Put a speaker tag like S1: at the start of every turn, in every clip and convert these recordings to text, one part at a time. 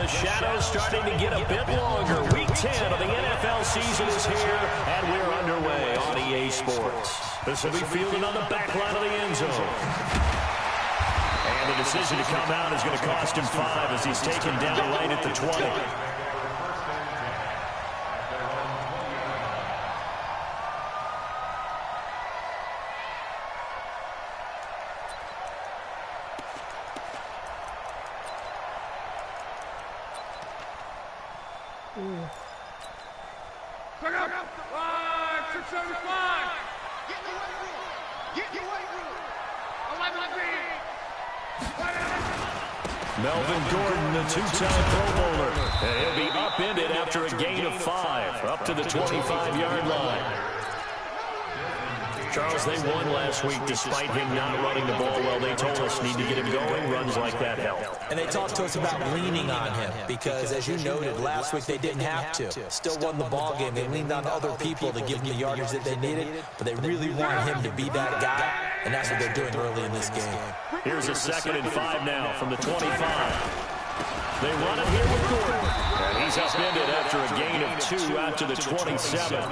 S1: The shadows starting to get a bit longer. Week 10 of the NFL season is here, and we're underway on EA Sports. This will be fielded on the back line of the end zone. And the decision to come out is going to cost him 5 as he's taken down right at the 20.
S2: Check out. 675. Get in the weight room. Get in the weight room. 11 feet.
S1: Melvin Gordon, the two-time Pro Bowler. And he'll be upended after a gain of 5, up to the 25-yard line. Charles, they won last week despite him not running the ball well. They told us need to get him going. Runs like that help.
S3: And they talked to us about leaning on him because, as you noted, last week they didn't have to. Still won the ball game. They leaned on other people to give them the yardage that they needed, but they really want him to be that guy, and that's what they're doing early in this game.
S1: Here's a 2nd and 5 now from the 25. They run it here with Gordon. And he's upended after a gain of 2 out to the 27.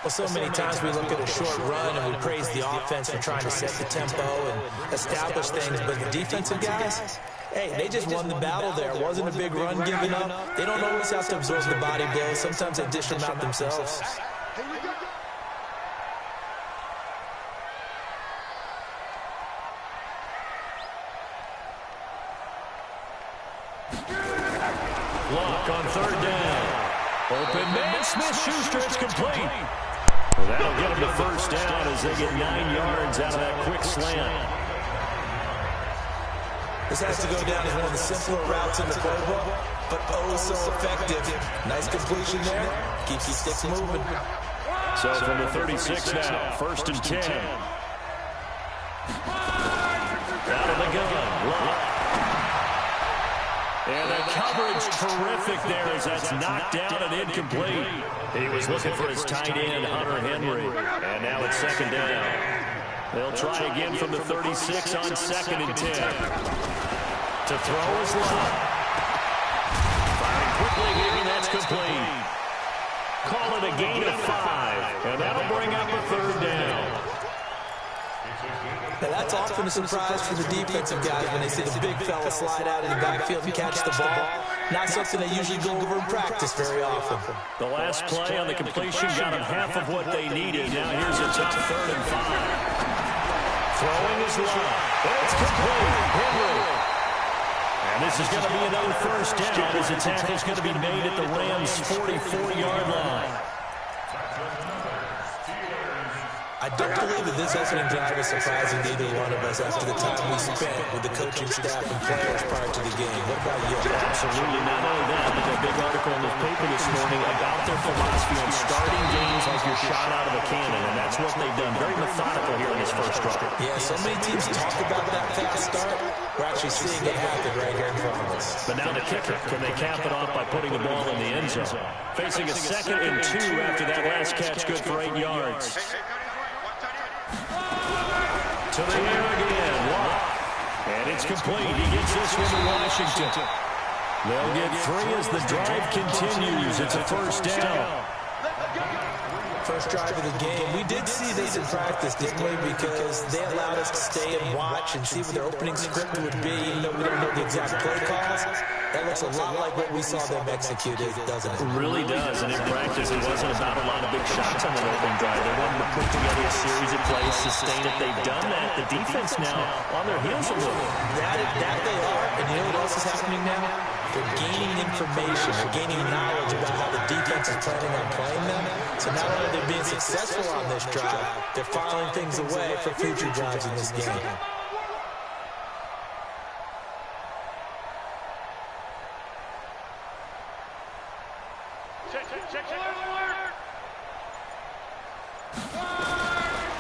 S3: Well, so many times we look at a short run and we praise the offense for trying to set the tempo and establish things, but the defensive guys, hey, they just won the battle there. It wasn't a big run given up. They don't always have to absorb the body blows. Sometimes they dish them out themselves.
S1: Block on 3rd down. Open man, Smith-Schuster, it's complete. Well, that'll get them the 1st down as they get 9 yards out of that quick slant.
S3: This has to go down as one of the simpler routes in the playbook, but oh so effective. Nice completion there. Keeps the sticks moving.
S1: So from the 36 now, 1st and 10. Out of the gun. Lock. And the coverage terrific there as that's knocked down and incomplete. He was looking for his tight end, Hunter Henry. And now it's 2nd down. They'll try again from the 36 on 2nd and 10. To throw his lock. Firing quickly here, that's complete. Call it a gain of 5. And that'll bring up a 3rd down.
S3: Now that's often a surprise for the defensive guys when they see the big fella slide out in the backfield and catch the ball. Not something they usually go over in practice very often.
S1: The last play on the completion got them half of what they needed. Now here's a tough 3rd and 5. Throwing his line. It's complete. Henry. And this is going to be another 1st down as the tackle's going to be made at the Rams' 44-yard line.
S3: I don't believe that this opening drive is surprising to either one of us after the time we spent with the coaching staff and players prior to the game. What about you?
S1: Absolutely. Not only that, but a big article in the paper this morning about their philosophy on starting games like you're shot out of a cannon, and that's what they've done. Very methodical here in this 1st drive.
S3: Yeah, so many teams talk about that fast start. We're actually seeing it happen right here in front of us.
S1: But now the kicker. Can they cap it off by putting the ball in the end zone? Facing a 2nd and 2 after that last catch, good for 8 yards. To the air again, Lock. And it's complete. He gets this one to Washington. They'll get 3 as the drive continues. It's a 1st down.
S3: First drive of the game. We did see this in practice, didn't we? Because they allowed us to stay and watch and see what their opening script would be, even though we don't know the exact play calls. That looks a lot like what we saw them execute, doesn't it?
S1: It really does. And in practice, it wasn't about a lot of big shots on the opening drive. They wanted to put together a series of plays, sustain it. They've done that. The defense now on their heels a little.
S3: That they are. And you know what else is happening now? They're gaining information. They're gaining knowledge about how the defense is planning on playing them. So not only are they being successful on this drive, they're filing things away for future drives in this game.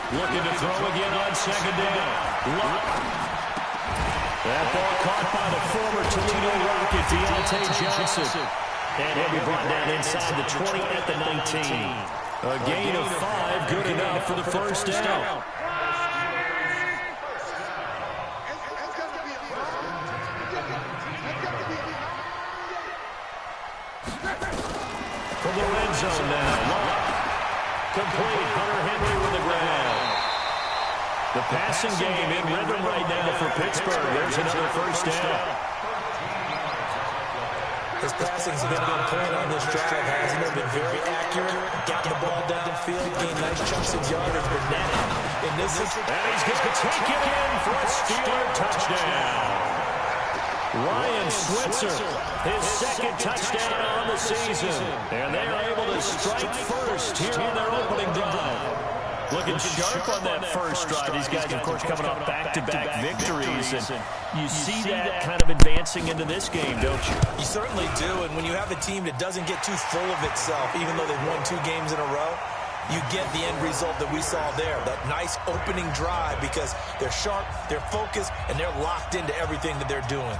S1: Looking to throw again on 2nd down. Lock. That ball caught by the former Toledo Rocket, Deontay Johnson. And he'll be brought down inside the 20 at the 19. A gain of 5, good enough for the 1st down. Complete. Hunter Henry with the grab. The passing game in rhythm right now for Pittsburgh. There's another first down.
S3: His passing's been on point on this drive, hasn't it? Been very accurate, gotten the ball downfield, gained nice chunks of yardage, but now in this is...
S1: And he's going to take it in for a Steeler touchdown. Ryan Switzer, his second touchdown on the season. And they are able to strike first here on their opening drive. Looking sharp on that first drive. These guys, of course, coming off back-to-back victories. And you see that kind of advancing into this game, don't you?
S3: You certainly do. And when you have a team that doesn't get too full of itself, even though they've won 2 games in a row, you get the end result that we saw there. That nice opening drive because they're sharp, they're focused, and they're locked into everything that they're doing.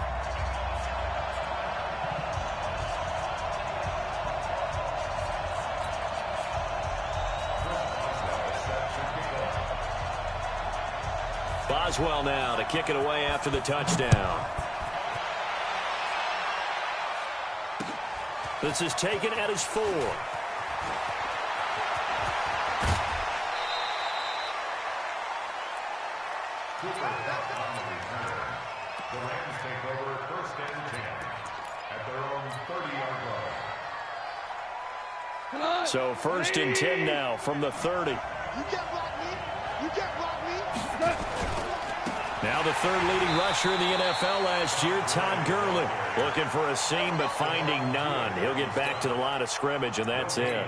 S1: Boswell now to kick it away after the touchdown. This is taken at his 4.
S4: The Rams take over 1st and 10 at their own 30-yard line.
S1: So 1st and 10 now from the 30.
S2: You can't block me. You can't block me.
S1: Now the 3rd leading rusher in the NFL last year, Todd Gurley. Looking for a seam, but finding none. He'll get back to the line of scrimmage, and that's it.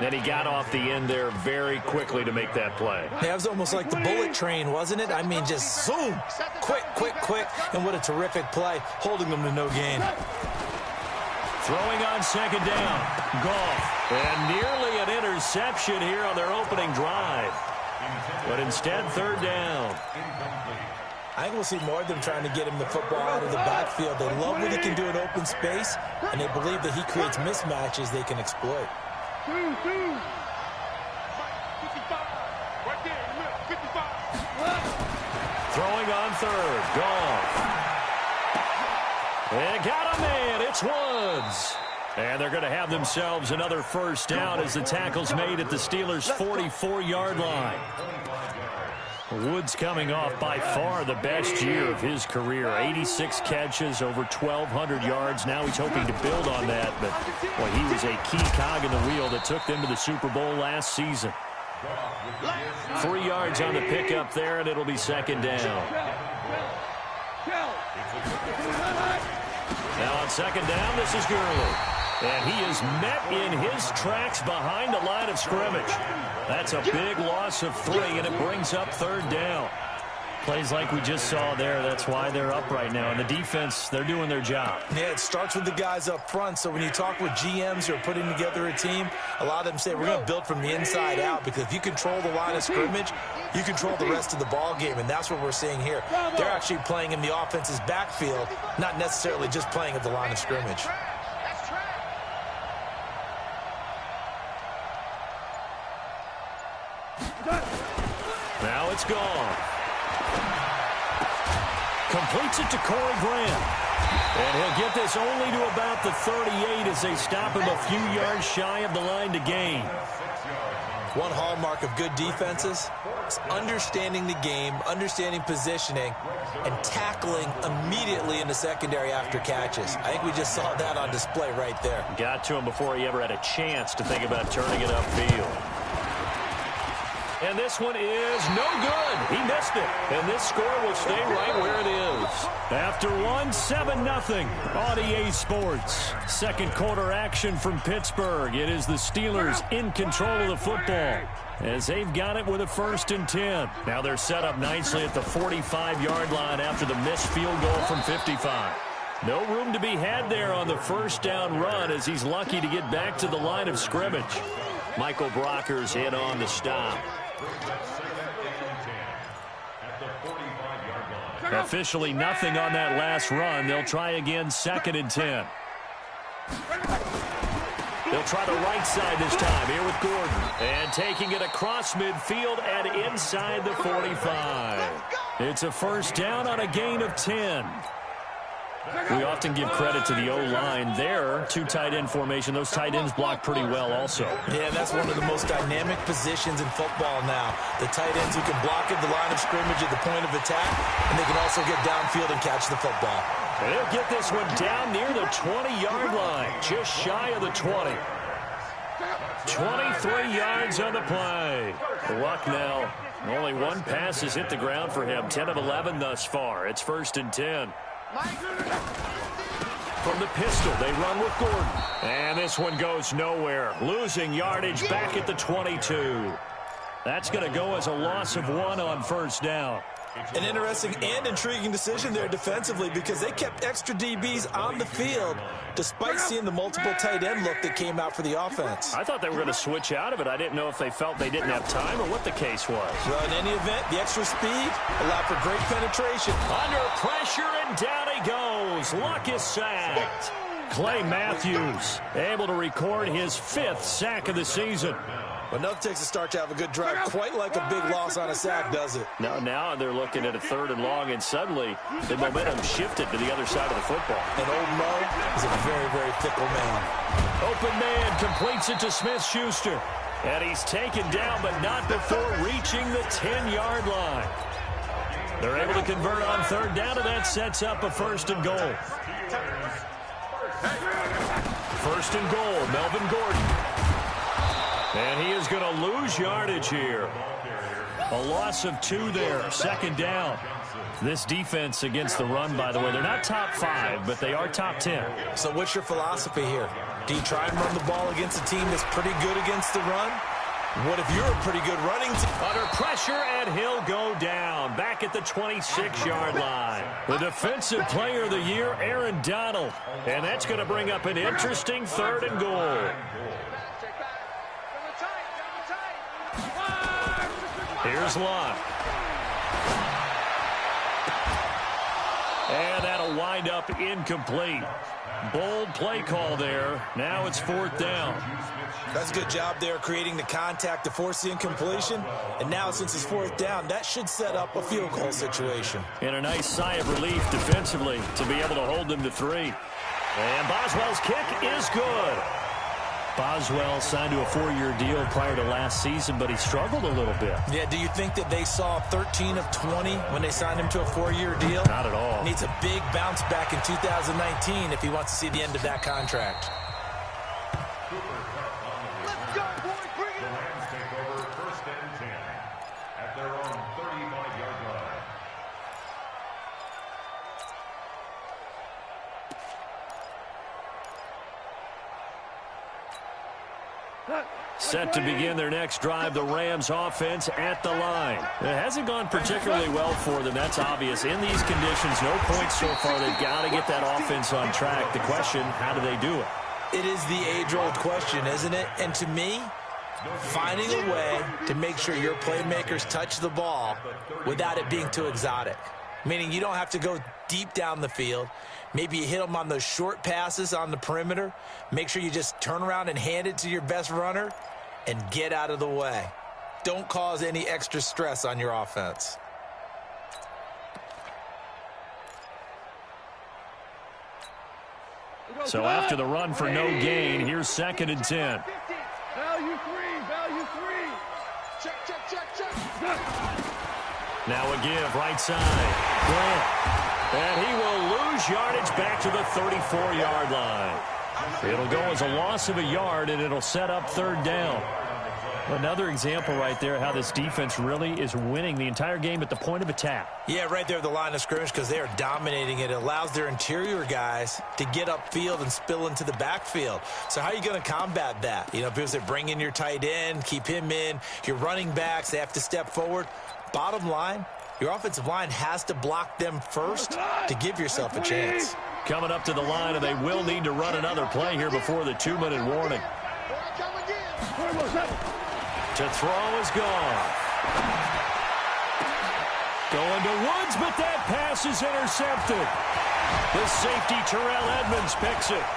S1: Then he got off the end there very quickly to make that play.
S3: That was almost like the bullet train, wasn't it? I mean, just zoom. Quick, quick, quick. And what a terrific play, holding them to no gain.
S1: Throwing on 2nd down. Goff. And nearly an interception here on their opening drive. But instead, 3rd down.
S3: I think we'll see more of them trying to get him the football out of the backfield. They love what he can do in open space, and they believe that he creates mismatches they can exploit.
S2: 55. Right there, 55.
S1: Throwing on 3rd. Goff. And got a man. It's Woods. And they're going to have themselves another first down as the tackle's made at the Steelers' 44-yard line. Woods coming off by far the best year of his career. 86 catches, over 1,200 yards. Now he's hoping to build on that, but well, he was a key cog in the wheel that took them to the Super Bowl last season. 3 yards on the pickup there, and it'll be 2nd down. Now on 2nd down, this is Gurley. And he is met in his tracks behind the line of scrimmage. That's a big loss of 3, and it brings up 3rd down. Plays like we just saw there. That's why they're up right now. And the defense, they're doing their job.
S3: Yeah, it starts with the guys up front. So when you talk with GMs who are putting together a team, a lot of them say, we're going to build from the inside out. Because if you control the line of scrimmage, you control the rest of the ball game. And that's what we're seeing here. They're actually playing in the offense's backfield, not necessarily just playing at the line of scrimmage.
S1: Now it's gone. Completes it to Corey Grant. And he'll get this only to about the 38 as they stop him a few yards shy of the line to gain.
S3: One hallmark of good defenses is understanding the game, understanding positioning, and tackling immediately in the secondary after catches. I think we just saw that on display right there.
S1: Got to him before he ever had a chance to think about turning it upfield. And this one is no good. He missed it. And this score will stay right where it is. After one, 7-0 on EA Sports. Second quarter action from Pittsburgh. It is the Steelers in control of the football as they've got it with a 1st and 10. Now they're set up nicely at the 45-yard line after the missed field goal from 55. No room to be had there on the 1st down run as he's lucky to get back to the line of scrimmage. Michael Brocker's in on the stop. Officially nothing on that last run. They'll try again 2nd and 10. They'll try the right side this time here with Gordon. And taking it across midfield and inside the 45. It's a 1st down on a gain of 10. We often give credit to the O-line there. Two tight end formation. Those tight ends block pretty well also.
S3: Yeah, that's one of the most dynamic positions in football now. The tight ends who can block at the line of scrimmage at the point of attack, and they can also get downfield and catch the football.
S1: They'll get this one down near the 20-yard line, just shy of the 20. 23 yards on the play. Luck now. Only one pass has hit the ground for him. 10 of 11 thus far. It's 1st and 10. From the pistol, they run with Gordon. And this one goes nowhere. Losing yardage back at the 22. That's going to go as a loss of 1 on 1st down.
S3: An interesting and intriguing decision there defensively because they kept extra DBs on the field despite seeing the multiple tight end look that came out for the offense.
S1: I thought they were going to switch out of it. I didn't know if they felt they didn't have time or what the case was.
S3: Well, in any event, the extra speed allowed for great penetration.
S1: Under pressure, and down he goes. Luck is sacked. Clay Matthews able to record his 5th sack of the season.
S3: But nothing takes a start to have a good drive quite like a big loss on a sack, does it?
S1: Now they're looking at a 3rd and long, and suddenly the momentum shifted to the other side of the football.
S3: And old Mo is a very, very fickle man.
S1: Open man completes it to Smith-Schuster. And he's taken down, but not before reaching the 10-yard line. They're able to convert on 3rd down, and that sets up a 1st and goal. 1st and goal, Melvin Gordon. And he is going to lose yardage here. A loss of 2 there. 2nd down. This defense against the run, by the way, they're not top 5, but they are top 10.
S3: So what's your philosophy here? Do you try and run the ball against a team that's pretty good against the run? What if you're a pretty good running team?
S1: Under pressure, and he'll go down. Back at the 26-yard line. The Defensive Player of the Year, Aaron Donald. And that's going to bring up an interesting 3rd and goal. Here's Locke. And that'll wind up incomplete. Bold play call there. Now it's 4th down.
S3: That's a good job there creating the contact to force the incompletion. And now since it's 4th down, that should set up a field goal situation.
S1: And a nice sigh of relief defensively to be able to hold them to 3. And Boswell's kick is good. Boswell signed to a 4-year deal prior to last season, but he struggled a little bit.
S3: Yeah, do you think that they saw 13 of 20 when they signed him to a 4-year deal?
S1: Not at all.
S3: Needs a big bounce back in 2019 if he wants to see the end of that contract.
S2: Let's go, boys. Bring it.
S4: The Rams take over 1st and 10 at their own 35-yard line.
S1: Set to begin their next drive, the Rams offense at the line. It hasn't gone particularly well for them, that's obvious. In these conditions, no points so far. They've got to get that offense on track. The question, how do they do it?
S3: It is the age-old question, isn't it? And to me, finding a way to make sure your playmakers touch the ball without it being too exotic. Meaning you don't have to go deep down the field. Maybe you hit them on those short passes on the perimeter. Make sure you just turn around and hand it to your best runner and get out of the way. Don't cause any extra stress on your offense.
S1: So after the run for no gain, here's 2nd and 10.
S2: Value 3. Value 3. Check, check, check, check.
S1: Now a give, right side. Grant. And he will lose yardage back to the 34-yard line. It'll go as a loss of a yard, and it'll set up 3rd down. Another example right there how this defense really is winning the entire game at the point of attack.
S3: Yeah, right there at the line of scrimmage because they are dominating it. It allows their interior guys to get upfield and spill into the backfield. So how are you going to combat that? You know, people say bring in your tight end, keep him in. Your running backs, they have to step forward. Bottom line, your offensive line has to block them first to give yourself a chance.
S1: Coming up to the line, and they will need to run another play here before the 2-minute warning. To throw is gone. Going to Woods, but that pass is intercepted. The safety, Terrell Edmonds, picks it.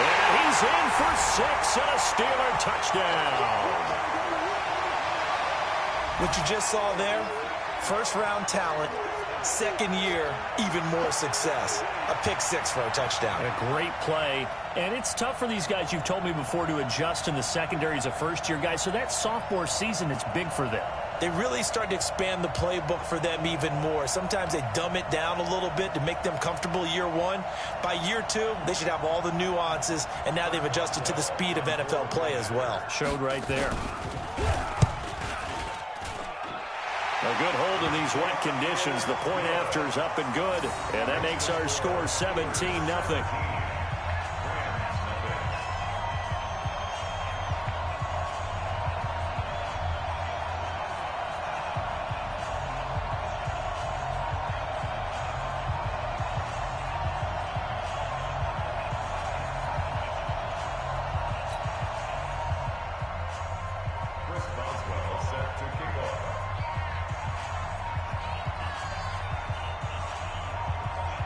S1: And he's in for 6 and a Steeler touchdown.
S3: What you just saw there First-round talent, second year, even more success. A pick six for a touchdown.
S1: A great play. And it's tough for these guys, you've told me before, to adjust in the secondary as a first-year guy. So that sophomore season, it's big for them.
S3: They really start to expand the playbook for them even more. Sometimes they dumb it down a little bit to make them comfortable year one. By year two, they should have all the nuances, and now they've adjusted to the speed of NFL play as well.
S1: Showed right there. A good hold in these wet conditions. The point after is up and good, and that makes our score 17-0.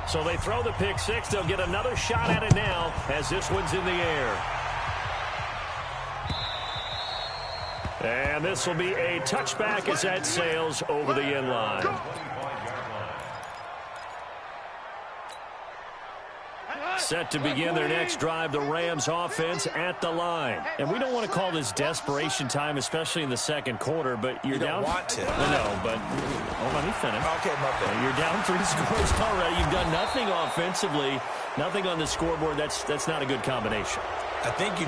S1: So they throw the pick six. They'll get another shot at it now as this one's in the air. And this will be a touchback as that sails over the end line. Set to begin their next drive, the Rams offense at the line. And we don't want to call this desperation time, especially in the second quarter, but you're down.
S3: You don't want to.
S1: No, but hold on, let me finish.
S3: Okay, my bad.
S1: You're down 3 scores already. You've done nothing offensively, nothing on the scoreboard. That's not a good combination.
S3: I think you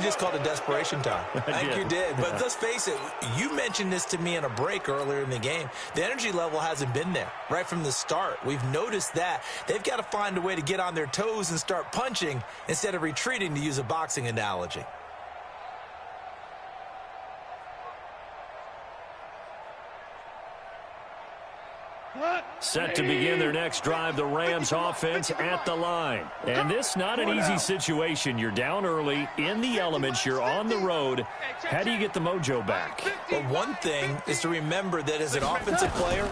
S3: just called it desperation time. I think you did. But let's face it, you mentioned this to me in a break earlier in the game. The energy level hasn't been there right from the start. We've noticed that. They've got to find a way to get on their toes and start punching instead of retreating, to use a boxing analogy.
S1: Set to begin their next drive, the Rams offense at the line. And this not an easy situation. You're down early, in the elements, you're on the road. How do you get the mojo back?
S3: Well, one thing is to remember that as an offensive player,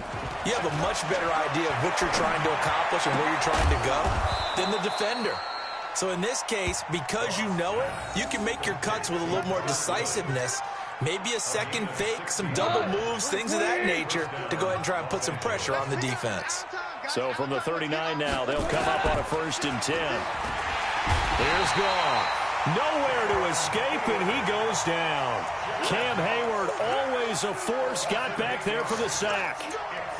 S3: you have a much better idea of what you're trying to accomplish and where you're trying to go than the defender. So in this case, because you know it, you can make your cuts with a little more decisiveness. Maybe a second fake, some double moves, things of that nature to go ahead and try and put some pressure on the defense.
S1: So from the 39 now, they'll come up on a 1st and 10. Here's Goff. Nowhere to escape, and he goes down. Cam Hayward, always a force, got back there for the sack.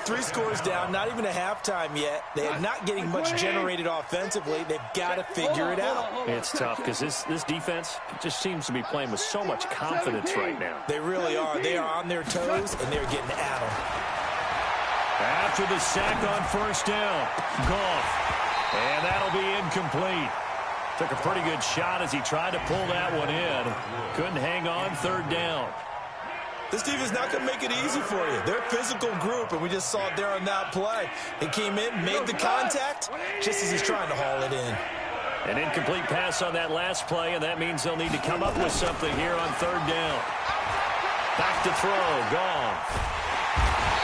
S3: 3 scores down, not even a halftime yet. They are not getting much generated offensively. They've got to figure it out.
S1: It's tough because this defense just seems to be playing with so much confidence right now.
S3: They really are. They are on their toes, and they're getting at them.
S1: After the sack on 1st down, Goff. And that'll be incomplete. Took a pretty good shot as he tried to pull that one in. Couldn't hang on 3rd down.
S3: This defense is not going to make it easy for you. They're a physical group, and we just saw it there on that play. They came in, made the contact, just as he's trying to haul it in.
S1: An incomplete pass on that last play, and that means they'll need to come up with something here on 3rd down. Back to throw, Goff.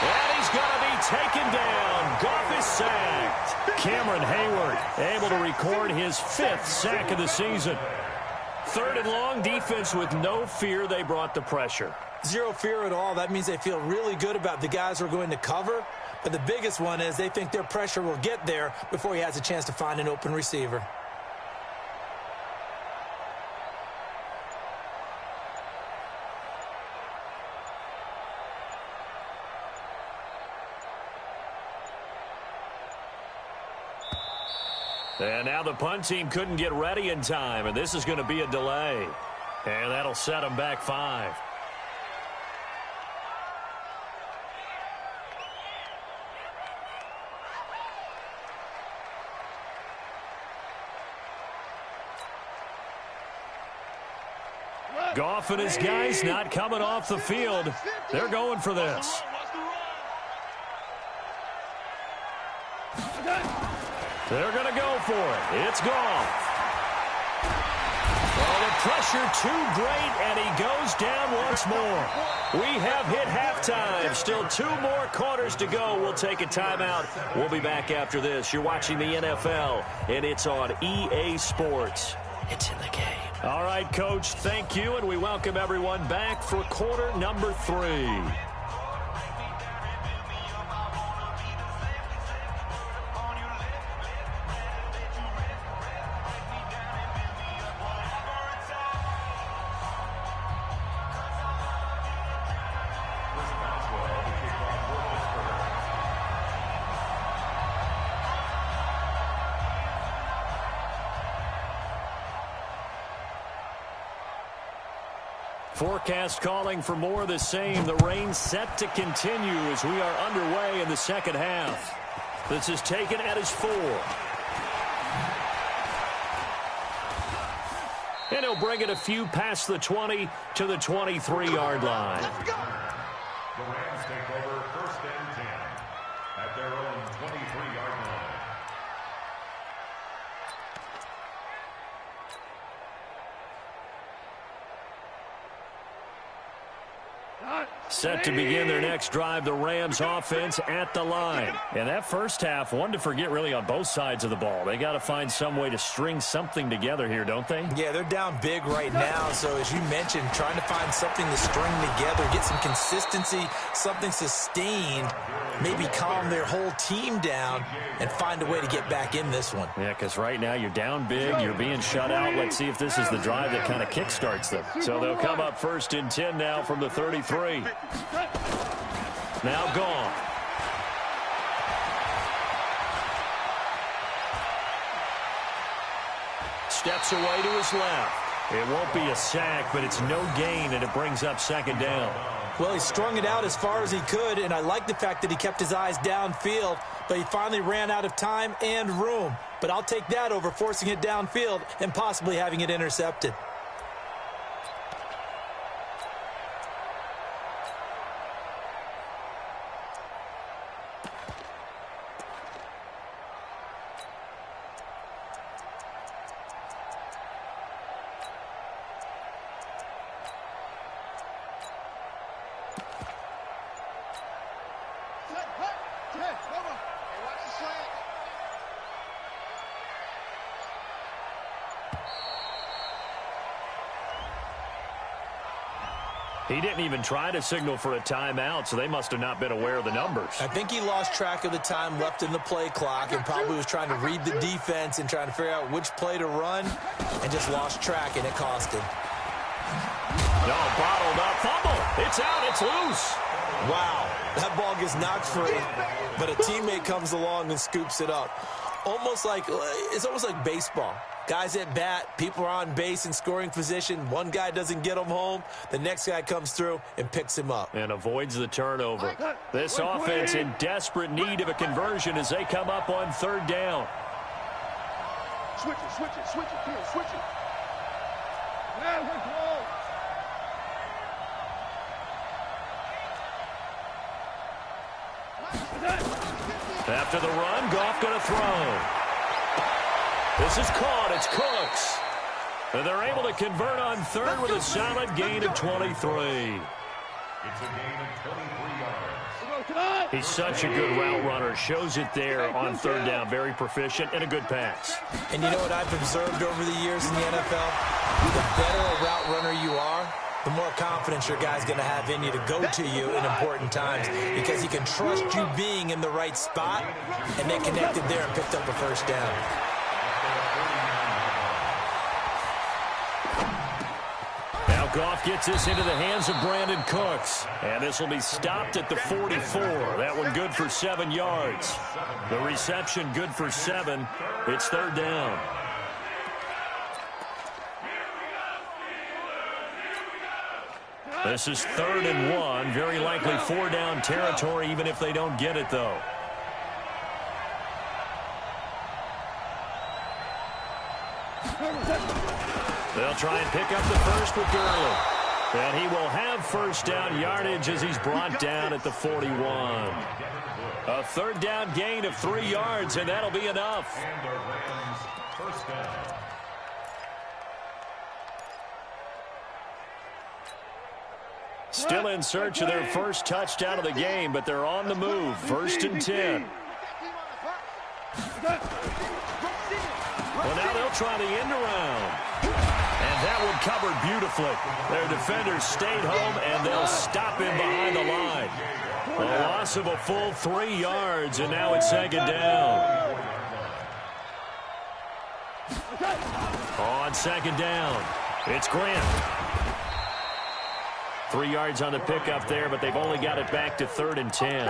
S1: And he's going to be taken down. Goff is sacked. Cameron Hayward able to record his 5th sack of the season. 3rd and long, defense with no fear. They brought the pressure.
S3: Zero fear at all. That means they feel really good about the guys who are going to cover. But the biggest one is they think their pressure will get there before he has a chance to find an open receiver.
S1: And now the punt team couldn't get ready in time, and this is going to be a delay. And that'll set them back 5. Goff and his guys not coming off the field. They're going for this. They're going to go for it. It's Goff. Oh, the pressure too great, and he goes down once more. We have hit halftime. Still 2 more quarters to go. We'll take a timeout. We'll be back after this. You're watching the NFL, and it's on EA Sports. It's in the game. All right, Coach, thank you, and we welcome everyone back for quarter number 3. Forecast calling for more of the same. The rain set to continue as we are underway in the second half. This is taken at his 4. And he'll bring it a few past the 20 to the 23-yard line.
S4: The Rams take over 1st and 10 at their own 23-yard line.
S1: Set to begin their next drive, the Rams offense at the line. And that first half, one to forget really on both sides of the ball. They got to find some way to string something together here, don't they?
S3: Yeah, they're down big right now. So as you mentioned, trying to find something to string together, get some consistency, something sustained, maybe calm their whole team down and find a way to get back in this one.
S1: Yeah, because right now you're down big, you're being shut out. Let's see if this is the drive that kind of kickstarts them. So they'll come up 1st and 10 now from the 33. Now gone. Steps away to his left. It won't be a sack, but it's no gain, and it brings up 2nd down.
S3: Well, he strung it out as far as he could, and I like the fact that he kept his eyes downfield, but he finally ran out of time and room. But I'll take that over forcing it downfield and possibly having it intercepted.
S1: He didn't even try to signal for a timeout, so they must have not been aware of the numbers.
S3: I think he lost track of the time left in the play clock and probably was trying to read the defense and trying to figure out which play to run and just lost track, and it cost him.
S1: No, bottled up. Fumble. It's out. It's loose.
S3: Wow. That ball gets knocked free, but a teammate comes along and scoops it up. It's almost like baseball. Guys at bat, people are on base in scoring position. One guy doesn't get him home. The next guy comes through and picks him up.
S1: And avoids the turnover. This offense in desperate need of a conversion as they come up on 3rd down.
S2: Switch it, Phil, switch it. There we go.
S1: After the run, Goff going to throw. This is caught. It's Cooks. And they're able to convert on 3rd with a solid gain of 23.
S4: It's a gain of 23 yards.
S1: He's such a good route runner. Shows it there on 3rd down. Very proficient and a good pass.
S3: And you know what I've observed over the years in the NFL? The better a route runner you are, the more confidence your guy's going to have in you to go to you in important times because he can trust you being in the right spot, and they connected there and picked up a 1st down.
S1: Now Goff gets this into the hands of Brandon Cooks. And this will be stopped at the 44. That one good for 7 yards. The reception good for 7. It's 3rd down. This is 3rd and 1. Very likely 4-down territory even if they don't get it, though. They'll try and pick up the first with Gurley. And he will have 1st down yardage as he's brought down at the 41. A 3rd down gain of 3 yards, and that'll be enough.
S4: And the Rams 1st down.
S1: Still in search of their first touchdown of the game, but they're on the move. 1st and 10. Well, now they'll try the end around. And that one covered beautifully. Their defenders stayed home, and they'll stop him behind the line. A loss of a full 3 yards, and now it's 2nd down. On 2nd down, it's Grant. 3 yards on the pickup there, but they've only got it back to 3rd and 10.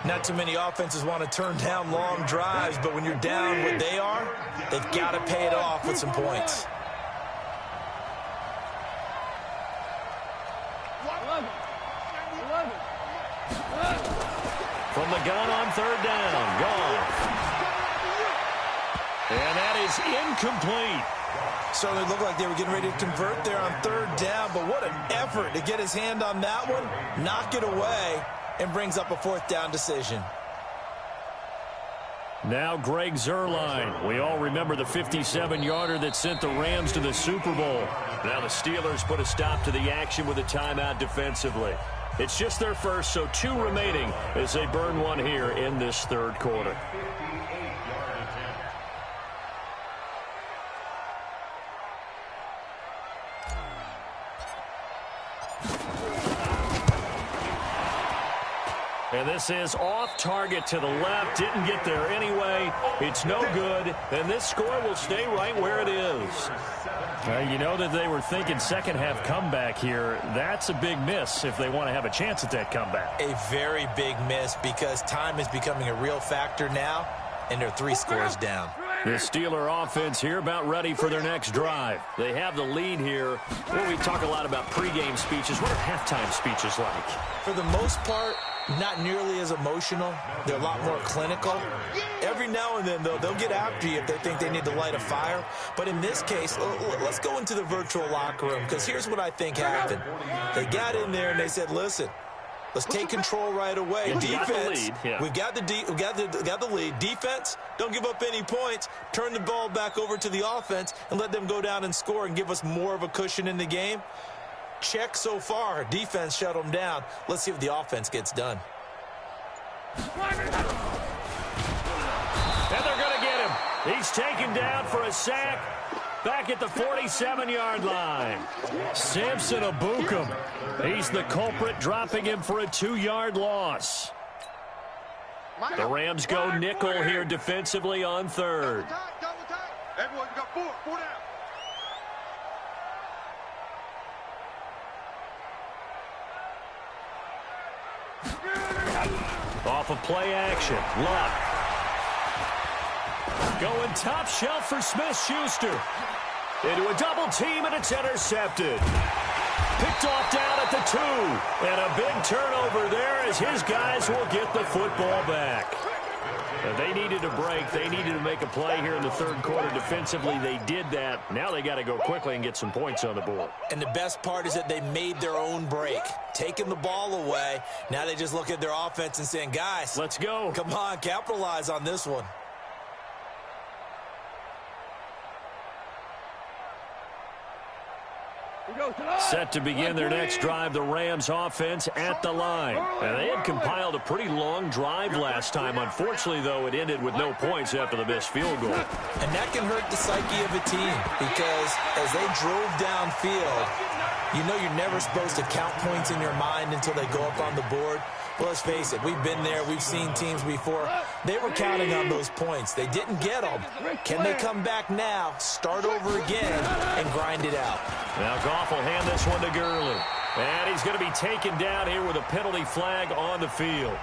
S3: Not too many offenses want to turn down long drives, but when you're down what they are, they've got to pay it off with some points.
S1: from the gun on third down. Gone. And that is incomplete.
S3: Certainly looked like they were getting ready to convert there on third down, but what an effort to get his hand on that one, knock it away, and brings up a fourth down decision.
S1: Now Greg Zuerlein. We all remember the 57-yarder that sent the Rams to the Super Bowl. Now the Steelers put a stop to the action with a timeout defensively. It's just their first, so 2 remaining as they burn one here in this third quarter. And this is off target to the left. Didn't get there anyway. It's no good. And this score will stay right where it is. You know that they were thinking second half comeback here. That's a big miss if they want to have a chance at that comeback.
S3: A very big miss because time is becoming a real factor now, and they're 3 scores down.
S1: The Steeler offense here about ready for their next drive. They have the lead here. Well, we talk a lot about pregame speeches. What are halftime speeches like?
S3: For the most part, not nearly as emotional. They're a lot more clinical. Every now and then, though, they'll get after you if they think they need to light a fire. But in this case, let's go into the virtual locker room, because here's what I think happened. They got in there and they said, listen, let's take control right away. Defense, we've got the lead. Defense, don't give up any points. Turn the ball back over to the offense and let them go down and score and give us more of a cushion in the game. Check so far. Defense shut them down. Let's see if the offense gets done.
S1: And they're going to get him. He's taken down for a sack back at the 47-yard line. Samson Abukum. He's the culprit, dropping him for a 2-yard loss. The Rams go nickel here defensively on third.
S2: Everyone got 4 down.
S1: Off of play action. Luck. Going top shelf for Smith-Schuster. Into a double team, and it's intercepted. Picked off down at the 2. And a big turnover there as his guys will get the football back. They needed a break. They needed to make a play here in the third quarter defensively. They did that. Now they got to go quickly and get some points on the board.
S3: And the best part is that they made their own break, taking the ball away. Now they just look at their offense and saying, guys,
S1: let's go.
S3: Come on, capitalize on this one.
S1: Set to begin their next drive, the Rams offense at the line. And they had compiled a pretty long drive last time. Unfortunately, though, it ended with no points after the missed field goal.
S3: And that can hurt the psyche of a team because as they drove downfield, you know you're never supposed to count points in your mind until they go up on the board. Well, let's face it, we've been there. We've seen teams before. They were counting on those points. They didn't get them. Can they come back now, start over again, and grind it out?
S1: Now Goff will hand this one to Gurley. And he's going to be taken down here with a penalty flag on the field.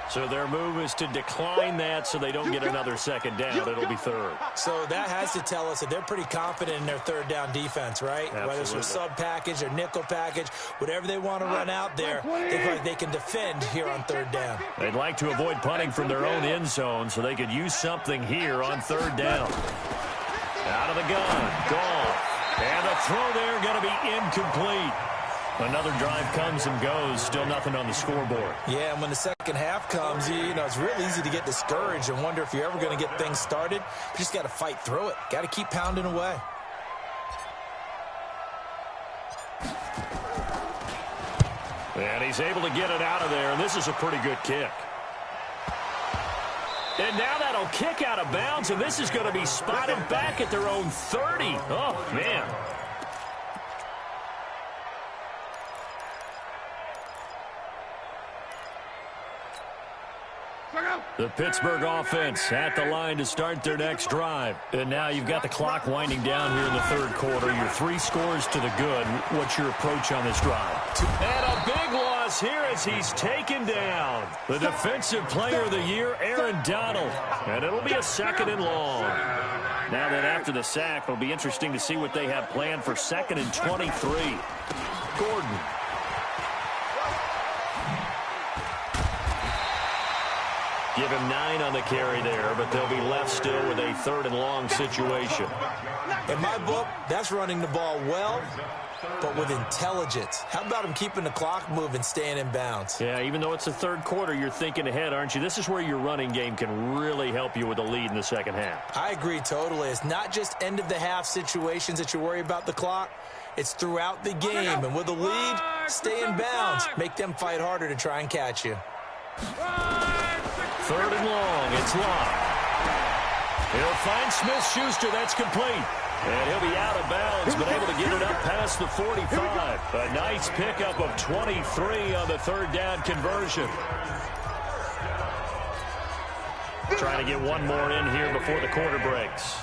S1: So their move is to decline that so they don't get another second down. It'll be third.
S3: So that has to tell us that they're pretty confident in their third down defense, right?
S1: Absolutely.
S3: Whether it's a sub package or nickel package, whatever they want to run out there, they feel like they can defend here on third down.
S1: They'd like to avoid punting from their own end zone so they could use something here on third down. Out of the gun. Goff. And the throw there going to be incomplete. Another drive comes and goes. Still nothing on the scoreboard.
S3: Yeah, and when the second half comes, you know, it's real easy to get discouraged and wonder if you're ever going to get things started. You just got to fight through it. Got to keep pounding away.
S1: And he's able to get it out of there, and this is a pretty good kick. And now that'll kick out of bounds, and this is going to be spotted back at their own 30. Oh, man. The Pittsburgh offense at the line to start their next drive. And now you've got the clock winding down here in the third quarter. Your 3 scores to the good. What's your approach on this drive? And a big loss here as he's taken down. The defensive player of the year, Aaron Donald. And it'll be a 2nd and long. Now that after the sack, it'll be interesting to see what they have planned for 2nd and 23. Gordon. Give him 9 on the carry there, but they'll be left still with a 3rd and long situation.
S3: In my book, that's running the ball well, but with intelligence. How about him keeping the clock moving, staying in bounds?
S1: Yeah, even though it's the 3rd quarter, you're thinking ahead, aren't you? This is where your running game can really help you with a lead in the second half.
S3: I agree totally. It's not just end-of-the-half situations that you worry about the clock. It's throughout the game. And with a lead, stay in bounds. Make them fight harder to try and catch you.
S1: 3rd and long. It's locked. He'll find Smith-Schuster. That's complete. And he'll be out of bounds, but able to get it up past the 45. A nice pickup of 23 on the 3rd down conversion. Trying to get one more in here before the quarter breaks.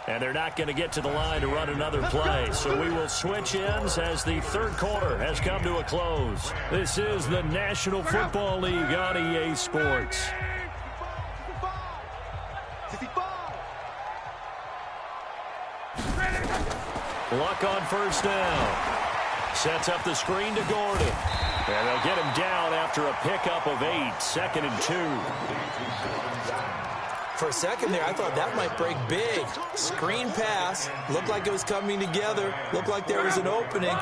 S1: And they're not going to get to the line to run another play. So we will switch ends as the 3rd quarter has come to a close. This is the National Football League on EA Sports. Luck on 1st down. Sets up the screen to Gordon. And they'll get him down after a pickup of 8. 2nd and 2.
S3: For a second there, I thought that might break big. Screen pass. Looked like it was coming together. Looked like there was an opening.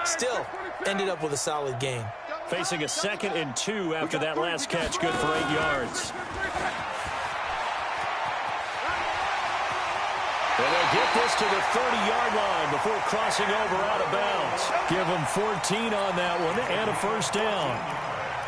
S3: Still, ended up with a solid gain.
S1: Facing a 2nd and 2 after that last catch, good for 8 yards. And they'll get this to the 30-yard line before crossing over out of bounds. Give them 14 on that one and a 1st down.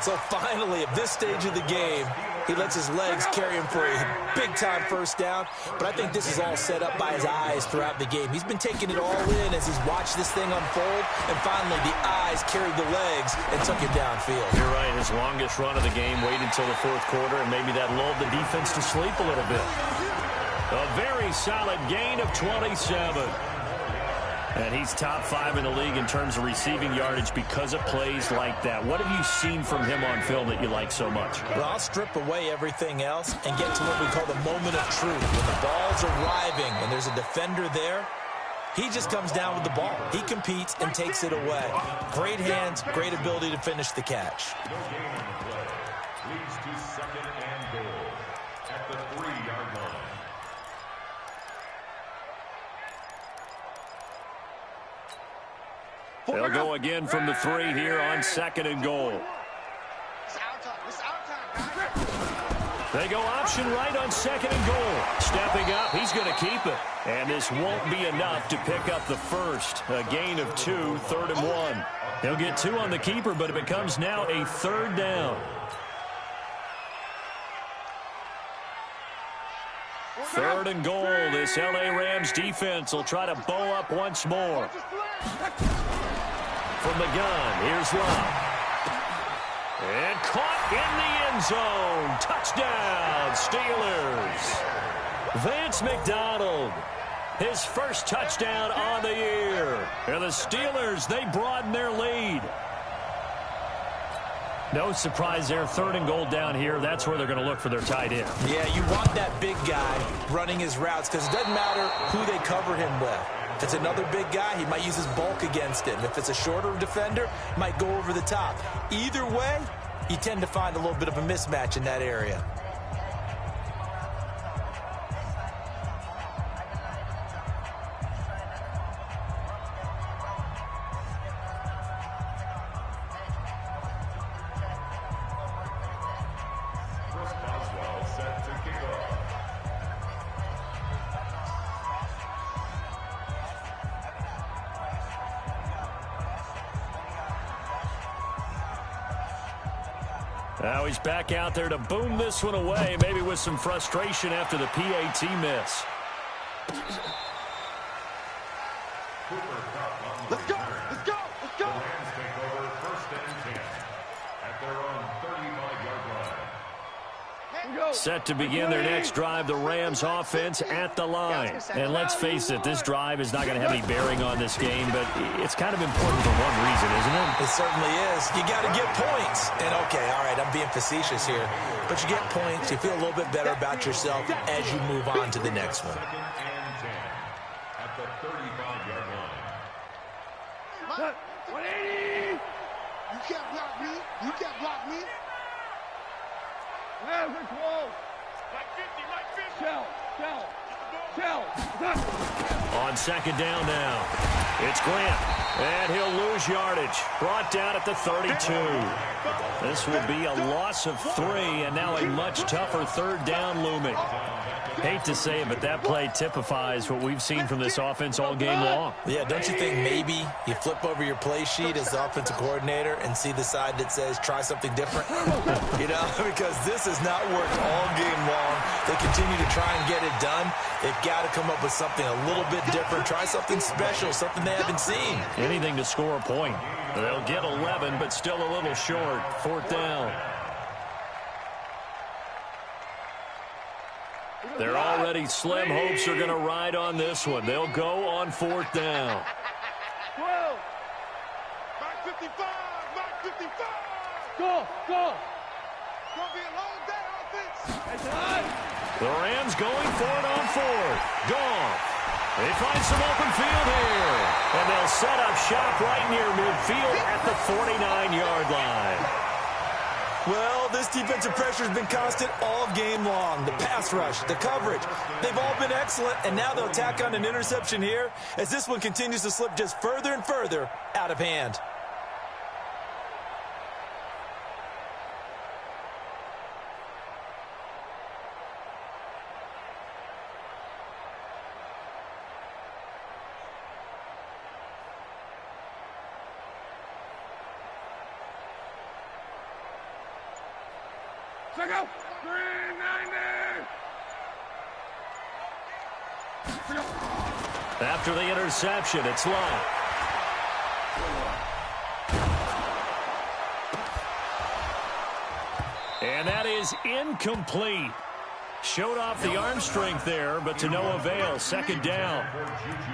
S3: So finally, at this stage of the game, he lets his legs carry him for a big-time 1st down. But I think this is all set up by his eyes throughout the game. He's been taking it all in as he's watched this thing unfold. And finally, the eyes carried the legs and took him downfield.
S1: You're right. His longest run of the game waited until the 4th quarter, and maybe that lulled the defense to sleep a little bit. A very solid gain of 27. And he's top 5 in the league in terms of receiving yardage because of plays like that. What have you seen from him on film that you like so much?
S3: Well, I'll strip away everything else and get to what we call the moment of truth. When the ball's arriving and there's a defender there, he just comes down with the ball. He competes and takes it away. Great hands, great ability to finish the catch.
S4: No gain on the play. Leads to 2nd and goal at the 3-yard line.
S1: They'll go again from the 3 here on 2nd and goal. They go option right on 2nd and goal. Stepping up, he's going to keep it. And this won't be enough to pick up the 1st. A gain of 2, 3rd and 1. He'll get 2 on the keeper, but it becomes now a 3rd down. 3rd and goal. This L.A. Rams defense will try to bow up once more. From the gun, here's Love. And caught in the end zone. Touchdown, Steelers. Vance McDonald, his 1st touchdown on the year. And the Steelers, they broaden their lead. No surprise there, 3rd and goal down here. That's where they're going to look for their tight end.
S3: Yeah, you want that big guy running his routes because it doesn't matter who they cover him with. If it's another big guy, he might use his bulk against him. If it's a shorter defender, he might go over the top. Either way, you tend to find a little bit of a mismatch in that area.
S1: Now he's back out there to boom this one away, maybe with some frustration after the PAT miss.
S2: Let's go! Let's go! Let's go!
S4: The Rams take over 1st and 10 at their own 35-yard line.
S1: Set to begin their next drive, the Rams offense at the line. And let's face it, this drive is not going to have any bearing on this game, but it's kind of important for one reason, isn't it?
S3: It certainly is. You got to get points. And, okay, all right, I'm being facetious here. But you get points, you feel a little bit better about yourself as you move on to the next one.
S4: 2nd and 10 at the 35-yard line.
S2: 180! You can't block me. You can't block me.
S1: On second down now, it's Grant, and he'll lose yardage. Brought down at the 32. This will be a loss of 3, and now a much tougher third down looming. Hate to say it, but that play typifies what we've seen from this offense all game long.
S3: Yeah, don't you think maybe you flip over your play sheet as the offensive coordinator and see the side that says try something different? You know, because this has not worked all game long. They continue to try and get it done. They've got to come up with something a little bit different. Try something special, something they haven't seen.
S1: Anything to score a point. They'll get 11, but still a little short. Fourth down. Their already slim hopes are going to ride on this one. They'll go on fourth down.
S2: 12. Back 55. Back 55. Go. Go. Gonna be a long day, offense.
S1: The Rams going for it on fourth. Goff. They find some open field here. And they'll set up shop right near midfield at the 49-yard line.
S3: Well, this defensive pressure has been constant all game long. The pass rush, the coverage, they've all been excellent, and now they'll tack on an interception here as this one continues to slip just further and further out of hand.
S2: Check out. 390.
S1: After the interception, it's Lott. And that is incomplete. Showed off the arm strength there, but to no avail. Second down.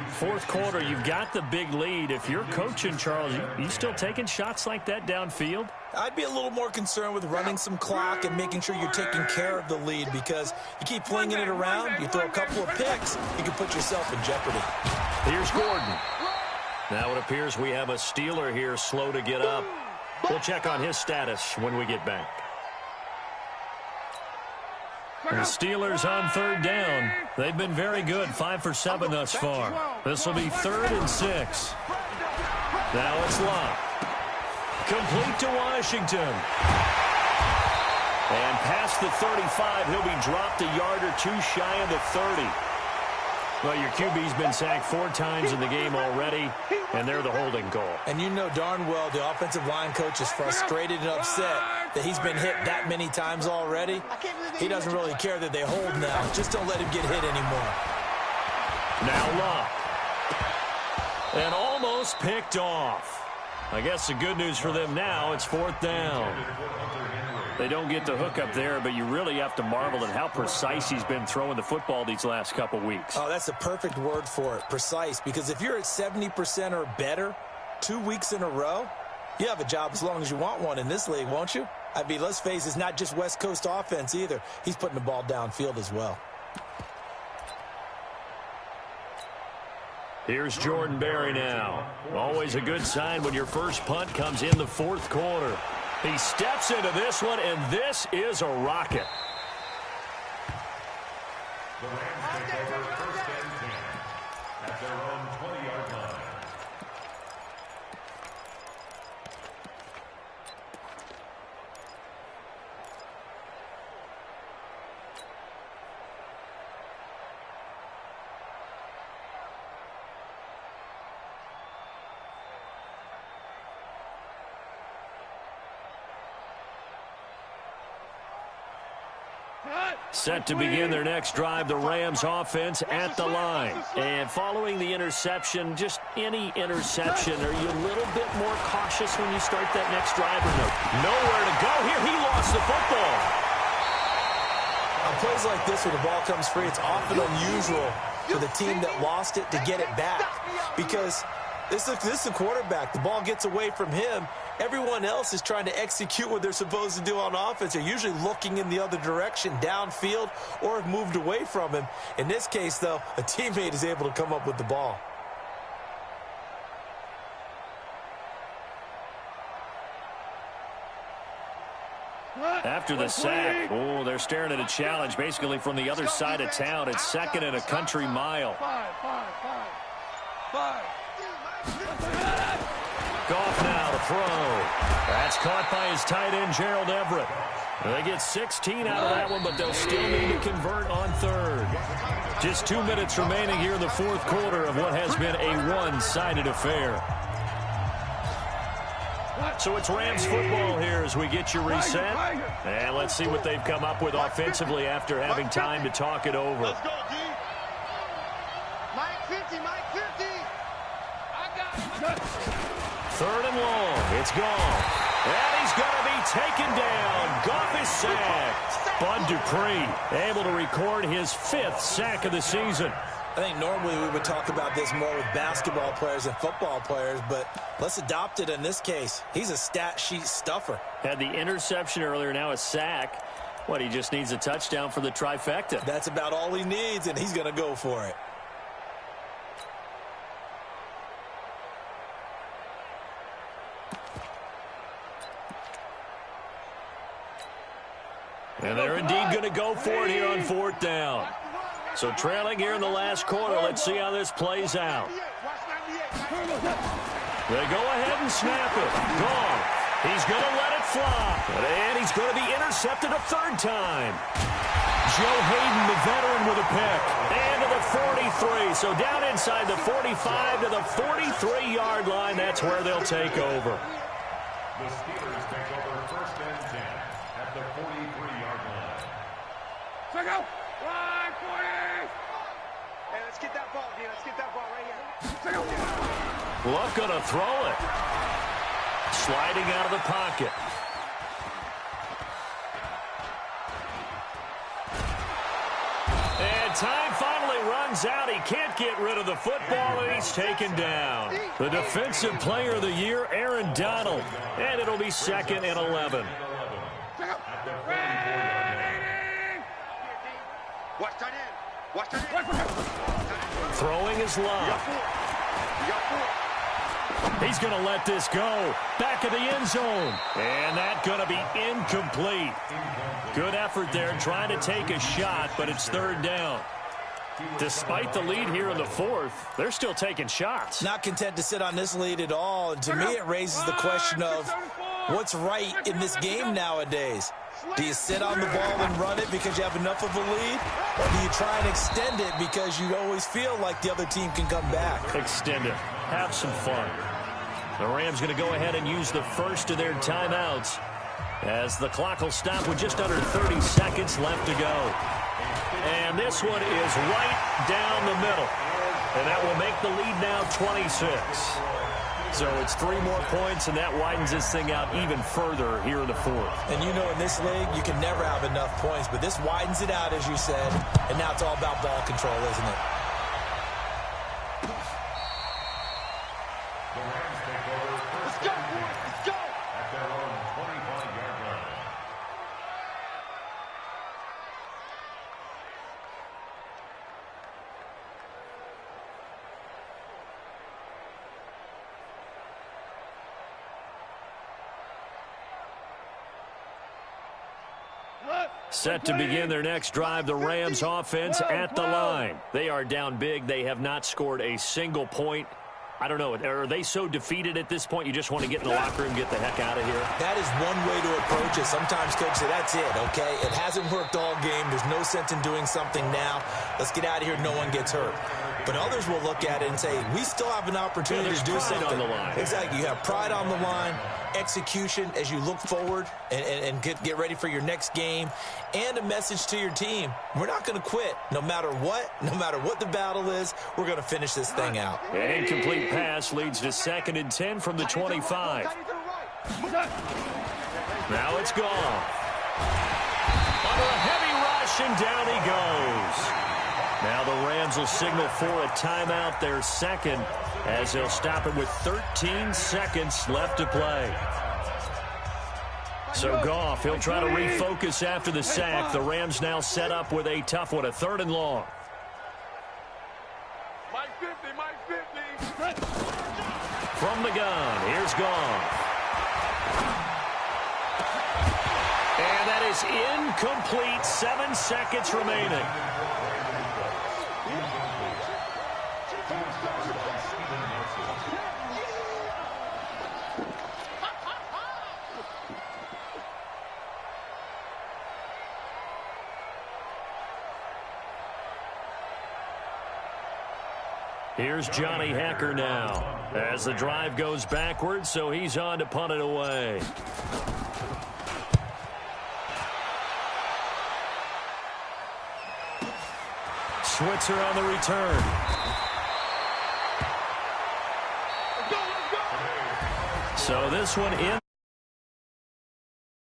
S1: Fourth quarter, you've got the big lead. If you're coaching, Charles, you still taking shots like that downfield?
S3: I'd be a little more concerned with running some clock and making sure you're taking care of the lead, because you keep flinging it around, you throw a couple of picks, you can put yourself in jeopardy.
S1: Here's Gordon. Now it appears we have a Steeler here slow to get up. We'll check on his status when we get back. The Steelers on third down. They've been very good, 5 for 7 thus far. This will be 3rd and 6. Now it's Lott. Complete to Washington. And past the 35, he'll be dropped a yard or two shy of the 30. Well, your QB's been sacked 4 times in the game already, and they're the holding call.
S3: And you know darn well the offensive line coach is frustrated and upset that he's been hit that many times already. He doesn't really care that they hold now. Just don't let him get hit anymore.
S1: Now Lott. And almost picked off. I guess the good news for them now, it's 4th down. They don't get the hook up there, but you really have to marvel at how precise he's been throwing the football these last couple weeks.
S3: Oh, that's the perfect word for it, precise. Because if you're at 70% or better 2 weeks in a row, you have a job as long as you want one in this league, won't you? I mean, let's face it, it's not just West Coast offense either. He's putting the ball downfield as well.
S1: Here's Jordan Berry now. Always a good sign when your first punt comes in the 4th quarter. He steps into this one, and this is a rocket.
S4: The Rams take over 1st and 10 at their own 20-yard line.
S1: Set to begin their next drive, the Rams offense at the line. And following the interception, just any interception, are you a little bit more cautious when you start that next drive or no? Nowhere to go here. He lost the football.
S3: On plays like this where the ball comes free, it's often unusual for the team that lost it to get it back. Because this is a quarterback. The ball gets away from him. Everyone else is trying to execute what they're supposed to do on offense. They're usually looking in the other direction, downfield, or have moved away from him. In this case, though, a teammate is able to come up with the ball.
S1: After the sack, oh, they're staring at a challenge basically from the other side of town. It's second and a country mile. Goff now to throw. That's caught by his tight end, Gerald Everett. They get 16 out of that one, but they'll still need to convert on third. Just 2 minutes remaining here in the fourth quarter of what has been a one-sided affair. So it's Rams football here as we get you reset. And let's see what they've come up with offensively after having time to talk it over.
S2: Let's go, D. Mike 50, Mike 50. I got it.
S1: Third and long. It's gone. And he's going to be taken down. Goff is sacked. Bud Dupree able to record his 5th sack of the season.
S3: I think normally we would talk about this more with basketball players and football players, but let's adopt it in this case. He's a stat sheet stuffer.
S1: Had the interception earlier, now a sack. What, he just needs a touchdown for the trifecta.
S3: That's about all he needs, and he's going to go for it.
S1: And they're indeed going to go for it here on 4th down. So trailing here in the last quarter. Let's see how this plays out. They go ahead and snap it. Gone. He's going to let it fly. And he's going to be intercepted a 3rd time. Joe Hayden, the veteran, with a pick. And to the 43. So down inside the 45 to the 43-yard line. That's where they'll take over.
S4: The Steelers take over 1st and 10 at the 43-yard line.
S2: Check out. 140. Hey, let's get that ball, D. Let's get that ball right here. Check out.
S1: Luck going to throw it. Sliding out of the pocket. And time finally runs out. He can't get rid of the football, and he's taken down. The defensive player of the year, Aaron Donald. And it'll be 2nd and 11.
S2: Watch tight end. Watch tight end.
S1: Throwing his lob. He's going to let this go. Back of the end zone. And that's going to be incomplete. Good effort there trying to take a shot, but it's 3rd down. Despite the lead here in the 4th, they're still taking shots.
S3: Not content to sit on this lead at all. And to me, it raises the question of what's right in this game nowadays. Do you sit on the ball and run it because you have enough of a lead? Or do you try and extend it because you always feel like the other team can come back?
S1: Extend it. Have some fun. The Rams going to go ahead and use the first of their timeouts as the clock will stop with just under 30 seconds left to go. And this one is right down the middle. And that will make the lead now 26. So it's 3 more points, and that widens this thing out even further here in the 4th.
S3: And you know, in this league, you can never have enough points, but this widens it out, as you said, and now it's all about ball control, isn't it?
S4: The Rams take over 1st and 10 at their own 25-yard line.
S1: Set to begin their next drive, the Rams offense at the line. They are down big. They have not scored a single point. I don't know. Are they so defeated at this point you just want to get in the locker room and get the heck out of here?
S3: That is one way to approach it. Sometimes coaches say, that's it, okay? It hasn't worked all game. There's no sense in doing something now. Let's get out of here. No one gets hurt. But others will look at it and say, we still have an opportunity to do something.
S1: On the line.
S3: Exactly. You have pride on the line, execution as you look forward and get ready for your next game, and a message to your team. We're not going to quit no matter what the battle is. We're going to finish this thing out.
S1: An incomplete pass leads to 2nd and 10 from the 25. Now it's gone. Under a heavy rush, and down he goes. Now the Rams will signal for a timeout, their 2nd, as they'll stop it with 13 seconds left to play. So Goff, he'll try to refocus after the sack. The Rams now set up with a tough one, a 3rd and long.
S2: Mike 50, Mike 50.
S1: From the gun, here's Goff. And that is incomplete. 7 seconds remaining. Here's Johnny Hacker now as the drive goes backwards, so he's on to punt it away. Switzer on the return. So this one in.